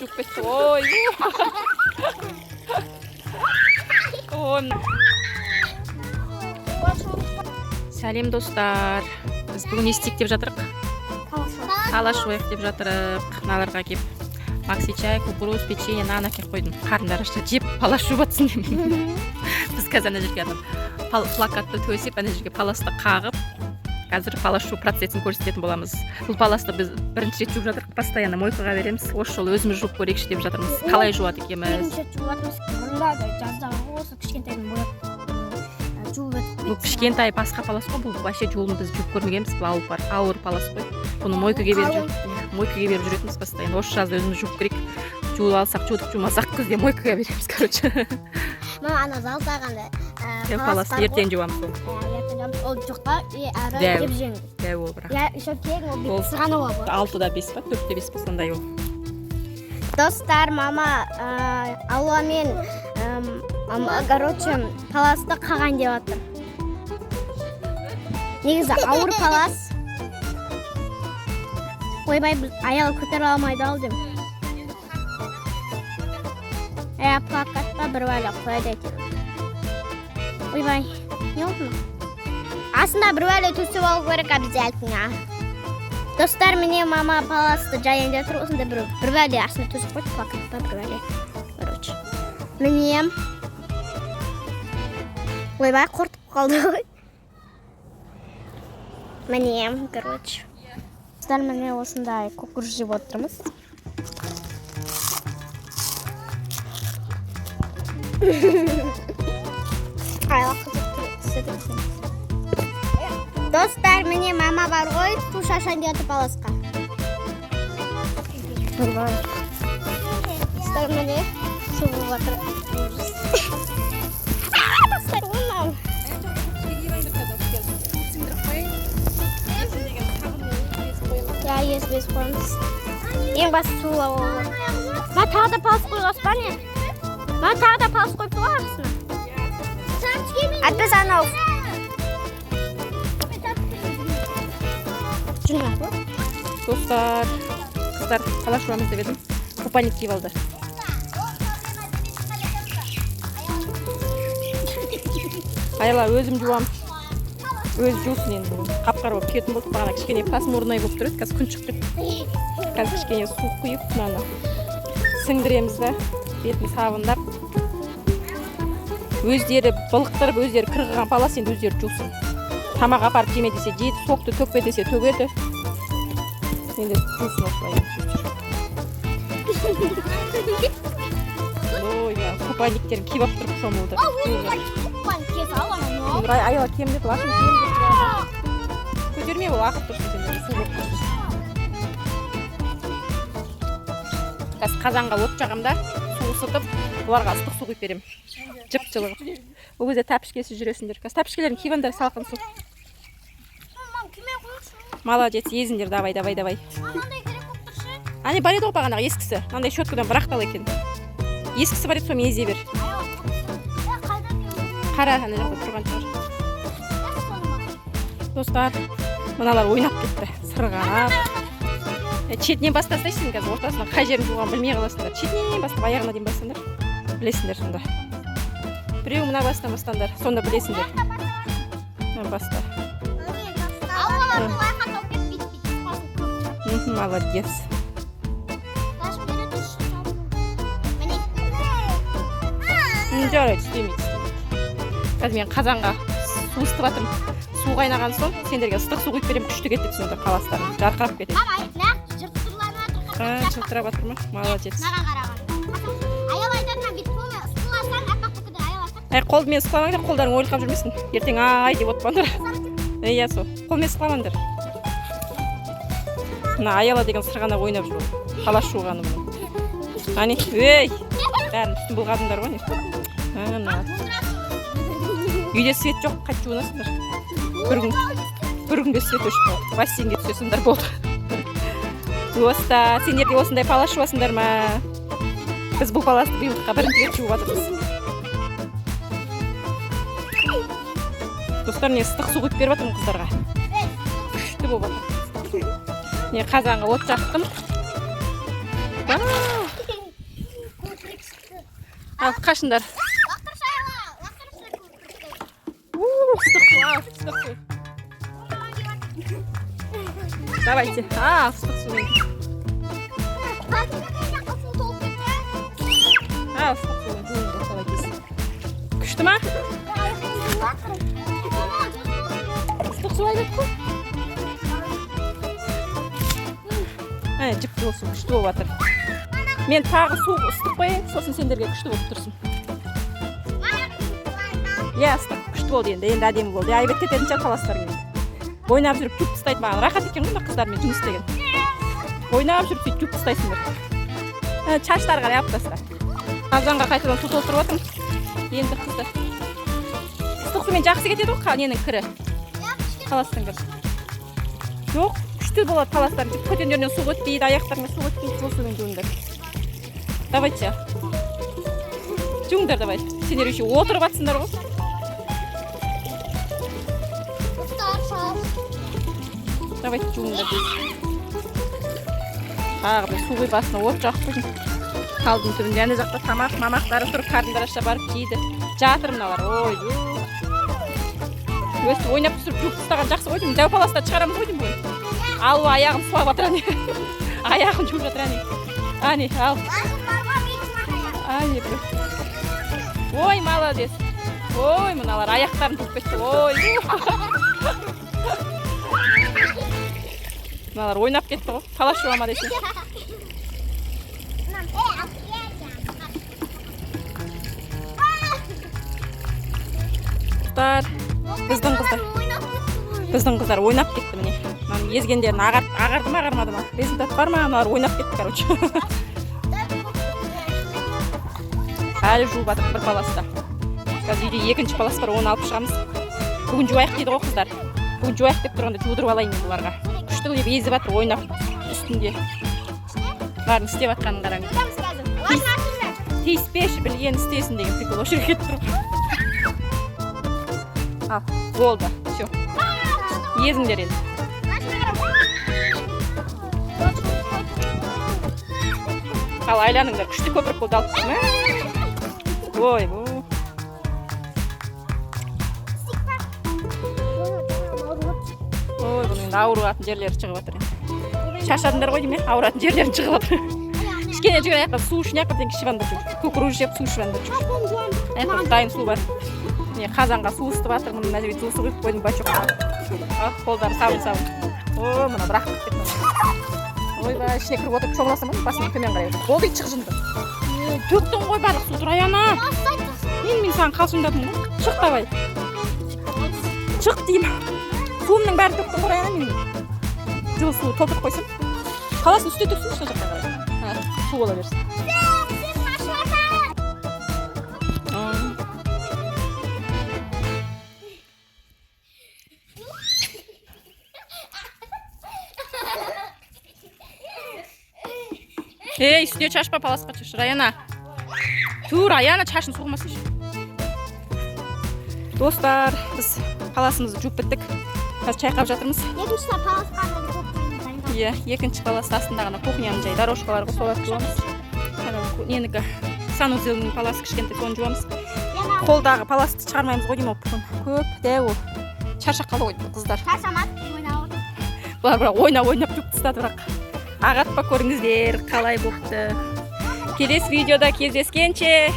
жуып кетті. Ой. Ой. Сәлем достар. Біз бүгін не істейік деп жатырық? Талаш ойық деп жатырық. Мыналарға кеп Макси чай, кукуруз, печенье, нан әкеп қойдым. Қарындары жеп палас жуып атсын деймін. Біз қазір ана жерге плакатты төсеп, ана жерге паласты қағып, қазір палас жуу процесін көрсететін боламыз. Бұл паласты біз бірінші рет жуып жатырық, постоянно мойкаға береміз. Осы жолы өзіміз жуып көрейікші деп жатырмыз. Қалай жуады екенбіз? Бірінші жуып жатырмыз. Бұрында жаздағы осы кішкентайдың бояп жуып жатырмыз. Бұл кішкентай басқа палас қой, бұл вообще жуылын біз жуып көрмегенбіз. Бұл ауыр палас қой. Бұны мойкаға беріп жүретінбіз постоянно. Осы жазда өзіміз жуып керек. Жуып алсақ, жумасақ күзде мойкаға береміз, короче. Мама ана залдағанда паласты ертең жуамыз ол. Ол жоқта әрі деп жеңді. Дәу ол бірақ. Я еще тегін ол бетсіз ғана ол. 6-да 5 па, 4-те 5 па, сондай ол. Достар, мама Алуамен короче паласты қаған деп жатыр. Негізі ауыр палас. Ойбай, аял көтере алмайды ал дем. Плакатта бір бәлі қойды екен. Ойбай, не oldu? Aslında bir böyle tüsü ol gerek обязательно. Dostlar, mene mama palasты жайын жатыр, осында бір бәлі aslında tüsü қойды плакатта бір бәлі. Короче. Міне. Ойбай, қортып қалды ғой. Міне, короче. Достар, міне осындай кукуруз жеп отырмыз. Достар, міне мама бар ғой, су шашан деп паласқа. Достар, міне су болып жатыр. Достар, оннан. Я ес-бес қоймыз. Ең басы сула ол. Ма тағы да палас қойғасы ба не? Ма тағы да палас қойып тұға арасына? Әтпес анау. Достар, қыздар, палас жуамыз деп едім. Купальник киіп алды. Айла, өзім жуам. Өз жусын енді бүгін. Қап-қара болып кетін болдық. Бағана кішкене пасмурный болып тұрады. Қазір күн шықтық. Қазір кішкене су құйып, мынаны сіңдіреміз да, бетін сабындап. Өздері былықтырып, өздері қырғыған палас енді өздері жусын. Тамақ апарып жеме десе жейді, соқты төкпе десе төгеді. Енді жусын осылай. Ой, купальниктерін киіп алып тұрып шомылды. Айла кем деп, лашын кем деп. Көтерме ол, ақып тұрсын сендер, су болып тұрсын. Қазір қазанға от жағымда, су ысытып, оларға ыстық су құйып берем. Жып жылығып. Ол кезде тәпішкесі жүресіңдер. Қазір тәпішкелерін киівандар, салқын су. Молодец, езіңдер, давай. Ане бар еді ғой бағанағы ескісі. Мынандай щеткадан бірақтал екен. Ескісі бар еді, сомен езе бер. Қара ана жақта тұрған шығар. Достар, мыналар ойнап кетті. Сырғанап. Четінен бастасайсың қазір, ортасынан қай жерін жуған білмей қаласыңдар. Четінен бастап, аяғына дейін бастаңдар. Білесіңдер сонда. Біреу мына бастан бастаңдар, сонда білесіңдер. Баста. Молодец. Жарайды, істемейді. Қазір мен қазанға су ыстып жатырмын. Су қайнаған соң, сендерге ыстық су құйып берем, күшті кетеді сонда қаластарың. Жарқырап кетеді. Жылтырап жатыр ма? Молодец. Қолмен сықламаңдар, қолдарың ойылқап жүрмесін. Ертең ай деп отпаңдар. Иә, сол. Қолмен сықламаңдар. Мына Аяла деген сырғанап ойнап жүр. Палас жуғаны бұны. Ане, өй! Бәрін үстін бұлғадыңдар ғой не? Үйде свет жоқ, қайт жуынасыңдар. Бір күнге свет өшіп қалды. Бассейнге түсесіңдер болды. Достар, сендер де осындай палас жуасыңдар ма? Біз бұл паласты биылдыққа бірінші рет жуып жатырмыз. Достар, не ыстық су құйып беріп жатырмын қыздарға. Күшті болып жатыр. Не қазанға от жақтым. Ал, қашыңдар. Ыстық су, ал, ыстық су. Давайте. Ыстық су. Ыстық су. Күшті ма? Ыстық су айдады қой. Жіп болсын, күшті болып жатыр. Мен тағы су ыстық қояйын, сосын сендерге күшті болып тұрсын. Ыстық күшті болды енді әдемі болды. Айбет кететін шығар таластарың. Ойнап жүріп жүк ұстайды маған. Рахат екен ғой қыздармен жұмыс істеген. Ойнап жүріп сөйтіп жүк ұстайсыңдар. Шаштары қарай алып таста. Абзанға қайтадан су толтырып отырмын. Енді қыздар. Ыстық сумен жақсы кетеді ғой ненің кірі. Таластың кірі. Жоқ, күшті болады таластардың. Көтендерінен су өтпейді, аяқтарына су өтпейді. Сол сумен жуыңдар. Давайте. Жуыңдар давай. Сендер еще отырып атсыңдар ғой. Давайте жуыңдар дейді. Тағы бір су қой басына от жағып қойдым. Қалдың түбінде әне жақта мамақтары тұр, қарындар аша барып жейді. Жатыр мыналар. Ой, өсті ойнап түсіріп жүк ұстаған жақсы қойдым. Дәу паластан шығарамыз қойдым бүгін. Ал аяғын сылап жатыр әне. Аяғын жуып жатыр әне. Әне, ал. Әне бір. Ой, молодец. Ой, мыналар аяқтарын туып кетті. Ой. Мыналар ойнап кетті ғой. Талас жуама десе. Біздің қыздар ойнап кетті міне. Езгендерін ағарды ма ағармады ма? Результат бар ма? Мыналар ойнап кетті, короче. Әлі жуып жатыр бір паласта. Қазір үйде екінші палас бар, оны алып шығамыз. Бүгін жуайық дейді ғой қыздар. Бүгін жуайық деп тұрғанда жудырып алайын енді оларға. Күшті деп езіп жатыр ойнап үстінде. Барын істеп жатқанын қараңыз. Тиіспеші, білген істесін деген прикол осы жерге кетіп тұр. Ал, болды. Все. Езіңдер енді. Ал, айланыңдар. Күшті көпіріп болды алып тұрмын. Ой, бұның енді ауыратын жерлері шығып жатыр. Шашадыңдар ғой дейме, ауыратын жерлерін шығып жатыр. Кішкене жүр аяққа су үшін аяққа дейін кішівандыр жүр. Көкіру жеп су ішівандыр жүр. Аяққа дайын су бар. Қазанға су ыстып жатыр. Мына жерге су құйып қойдым бачокқа. Қолдары сабын. Ой, мына бірақ кетті. Ойбай, ішіне кіріп отырып шомыласам, басымды төмен қарай. Болды, шық жынды. Төктің ғой барлық су тұр аяна. Мен саған қалшымдадым ғой. Шық давай. Шық деймін. Суымның бәрін төктің ғой аяна мен. Жылы су толтырып қойсын. Қаласын үсте төксін, шына жаққа қарай. Су бола берсін. Үстіне шашпа, паласқа шаш. Раяна. Тур, Раяна шашын соғымасын. Достар, біз паласымызды жуып біттік. Қазір чайқап жатырмыз. Екінші палас астындағына кухняның жай дорожкаларға солар жуамыз. Ненікі санузелінің паласы кішкентай соны жуамыз. Қолдағы паласты шығармаймыз ғой деймін. Көп, дәу. Шаршаққалы ғой қыздар. Бұлар ойнап жүк тастады бірақ. Ағатпа көріңіздер қалай болыпты. Келесі видеода кездескенше.